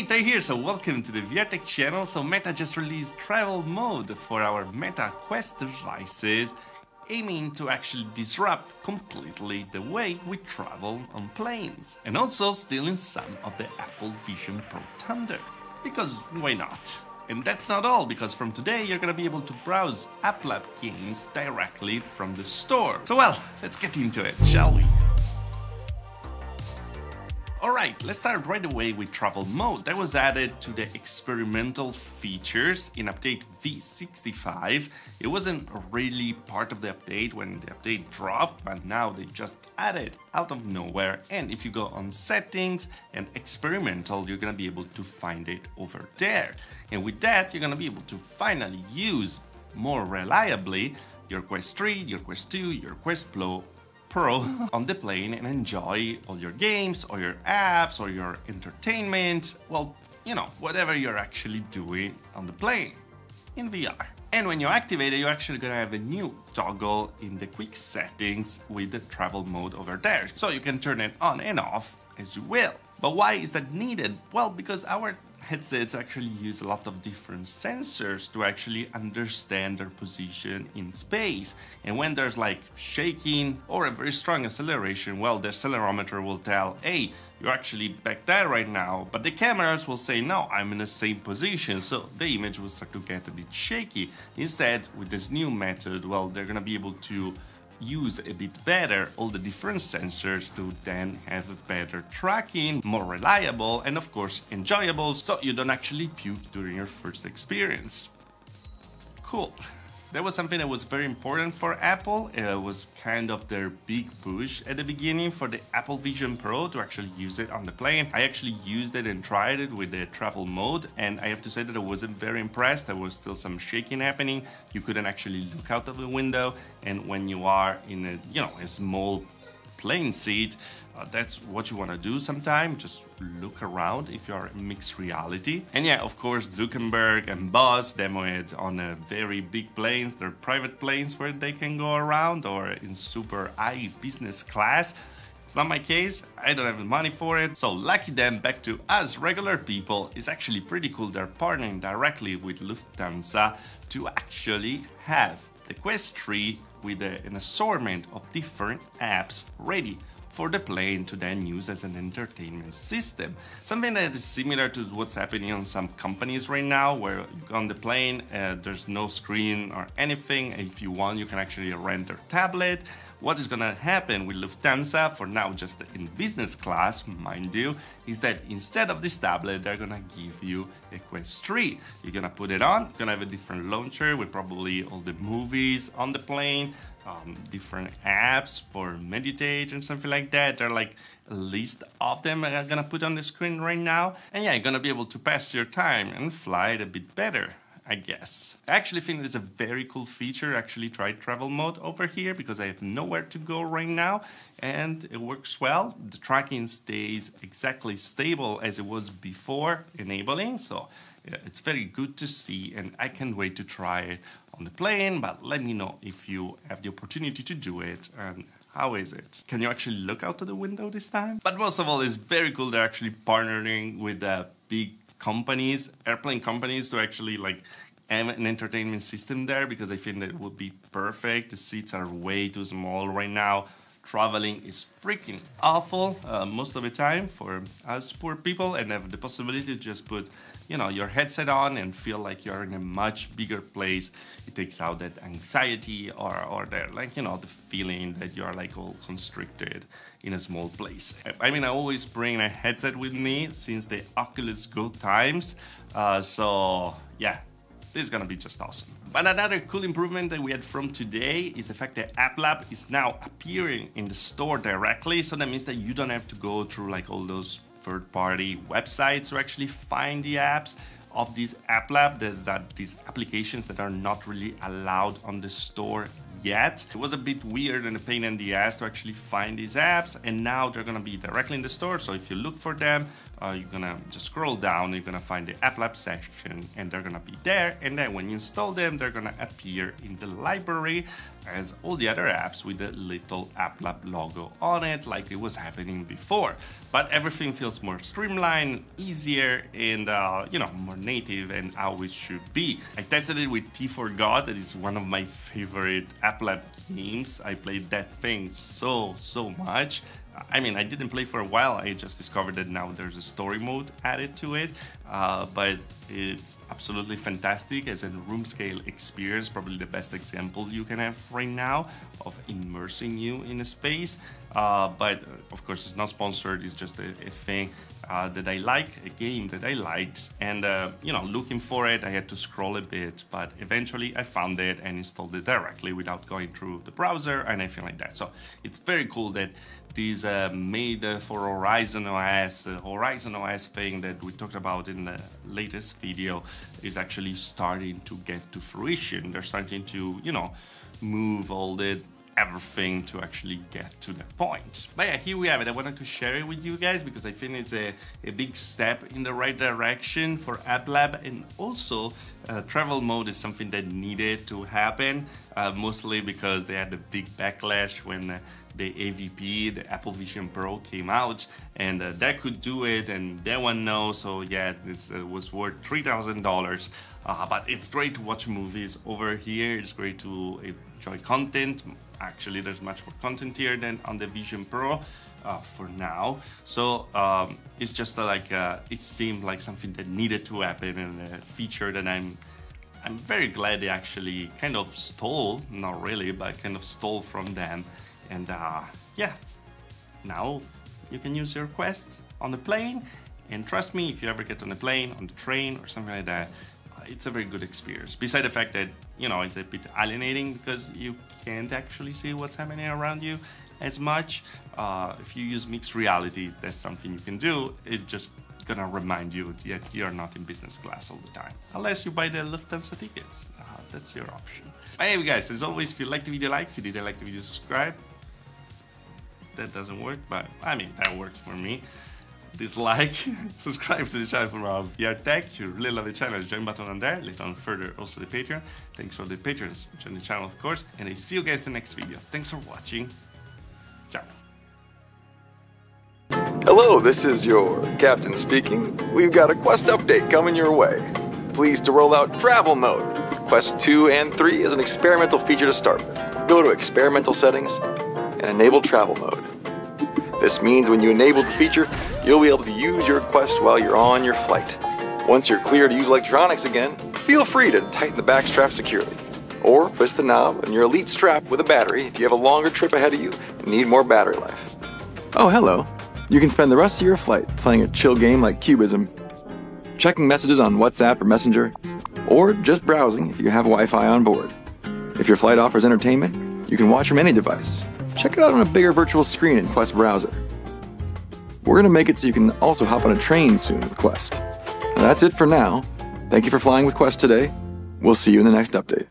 Hey, Ty here, so welcome to the VRTech channel. So Meta just released travel mode for our Meta Quest devices, aiming to actually disrupt completely the way we travel on planes. And also stealing some of the Apple Vision Pro thunder. Because why not? And that's not all, because from today you're gonna be able to browse App Lab games directly from the store. So well, let's get into it, shall we? Alright, let's start right away with travel mode. That was added to the experimental features in update v65. It wasn't really part of the update when the update dropped, but now they just added out of nowhere. And if you go on settings and experimental, you're gonna be able to find it over there. And with that, you're gonna be able to finally use more reliably your Quest 3, your Quest 2, your Quest Pro on the plane and enjoy all your games or your apps or your entertainment, well, you know, whatever you're actually doing on the plane in VR. And when you activate it, you're actually gonna have a new toggle in the quick settings with the travel mode over there. So you can turn it on and off as you will. But why is that needed? Well, because our headsets actually use a lot of different sensors to actually understand their position in space. And when there's like shaking or a very strong acceleration, well, the accelerometer will tell, hey, you're actually back there right now. But the cameras will say, no, I'm in the same position. So the image will start to get a bit shaky. Instead, with this new method, well, they're gonna be able to use a bit better all the different sensors to then have a better tracking, more reliable, and of course enjoyable, so you don't actually puke during your first experience. Cool. That was something that was very important for Apple. It was kind of their big push at the beginning for the Apple Vision Pro to actually use it on the plane. I actually used it and tried it with the travel mode, and I have to say that I wasn't very impressed. There was still some shaking happening. You couldn't actually look out of the window, and when you are in a, you know, a small plane seat, that's what you want to do sometime, just look around if you're in mixed reality. And yeah, of course, Zuckerberg and Buzz demo it on a very big planes, they're private planes where they can go around, or in super high business class. It's not my case, I don't have the money for it, so lucky them. Back to us regular people. It's actually pretty cool they're partnering directly with Lufthansa to actually have the Quest 3 with an assortment of different apps ready for the plane to then use as an entertainment system. Something that is similar to what's happening on some companies right now, where on the plane there's no screen or anything. If you want, you can actually rent a tablet. What is gonna happen with Lufthansa, for now just in business class, mind you, is that instead of this tablet, they're gonna give you a Quest 3. You're gonna put it on, you're gonna have a different launcher with probably all the movies on the plane, different apps for meditate and something like that. There are like a list of them I'm gonna put on the screen right now. And yeah, you're gonna be able to pass your time and fly it a bit better, I guess. I actually think it's a very cool feature. I actually tried travel mode over here because I have nowhere to go right now, and it works well. The tracking stays exactly stable as it was before enabling, so yeah, it's very good to see, and I can't wait to try it on the plane. But let me know if you have the opportunity to do it, and how is it? Can you actually look out of the window this time? But most of all, it's very cool they're actually partnering with big companies, airplane companies, to actually like have an entertainment system there, because I think that it would be perfect. The seats are way too small right now. Traveling is freaking awful most of the time for us poor people, and have the possibility to just put, you know, your headset on and feel like you're in a much bigger place. It takes out that anxiety or the, like, you know, the feeling that you're like all constricted in a small place. I mean, I always bring a headset with me since the Oculus Go times, so yeah, this is gonna be just awesome. But another cool improvement that we had from today is the fact that App Lab is now appearing in the store directly. So that means that you don't have to go through like all those third-party websites to actually find the apps of this App Lab. There's these applications that are not really allowed on the store yet. It was a bit weird and a pain in the ass to actually find these apps, and now they're gonna be directly in the store. So if you look for them, you're gonna just scroll down, you're gonna find the App Lab section, and they're gonna be there. And then when you install them, they're gonna appear in the library as all the other apps with the little App Lab logo on it, like it was happening before. But everything feels more streamlined, easier, and you know, more native and how it should be. I tested it with T4 God. That is one of my favorite App Lab games. I played that thing so much. I mean, I didn't play for a while. I just discovered that now there's a story mode added to it, but it's absolutely fantastic as a room scale experience. Probably the best example you can have right now of immersing you in a space. But of course, it's not sponsored. It's just a thing that I like, a game that I liked, and you know, looking for it, I had to scroll a bit, but eventually I found it and installed it directly without going through the browser and anything like that. So it's very cool that this made for Horizon OS thing that we talked about in the latest video is actually starting to get to fruition. They're starting to, you know, move all the everything to actually get to that point. But yeah, here we have it. I wanted to share it with you guys because I think it's a big step in the right direction for App Lab, and also travel mode is something that needed to happen, mostly because they had a big backlash when the AVP, the Apple Vision Pro, came out, and that could do it, and that one no. So yeah, it was worth $3,000. But it's great to watch movies over here. It's great to enjoy content. Actually, there's much more content here than on the Vision Pro for now. So it's just like it seemed like something that needed to happen, and a feature that I'm very glad they actually kind of stole, not really, but kind of stole from them. And yeah, now you can use your Quest on the plane, and trust me, if you ever get on a plane, on the train, or something like that, it's a very good experience. Besides the fact that, you know, it's a bit alienating because you can't actually see what's happening around you as much. If you use mixed reality, that's something you can do. It's just gonna remind you that you're not in business class all the time, unless you buy the Lufthansa tickets. That's your option. But anyway, guys, as always, if you liked the video, like. If you didn't like the video, subscribe. That doesn't work, but I mean, that works for me. Dislike, subscribe to the channel for more VR tech. If you really love the channel, there's a join button on there. Later on further, also the Patreon. Thanks for the patrons. Join the channel, of course, and I see you guys in the next video. Thanks for watching. Ciao. Hello, this is your captain speaking. We've got a Quest update coming your way. Pleased to roll out Travel Mode. Quest 2 and 3 is an experimental feature to start with. Go to Experimental Settings and enable Travel Mode. This means when you enable the feature, you'll be able to use your Quest while you're on your flight. Once you're clear to use electronics again, feel free to tighten the back strap securely. Or twist the knob on your Elite strap with a battery if you have a longer trip ahead of you and need more battery life. Oh, hello. You can spend the rest of your flight playing a chill game like Cubism, checking messages on WhatsApp or Messenger, or just browsing if you have Wi-Fi on board. If your flight offers entertainment, you can watch from any device. Check it out on a bigger virtual screen in Quest browser. We're going to make it so you can also hop on a train soon with Quest. And that's it for now. Thank you for flying with Quest today. We'll see you in the next update.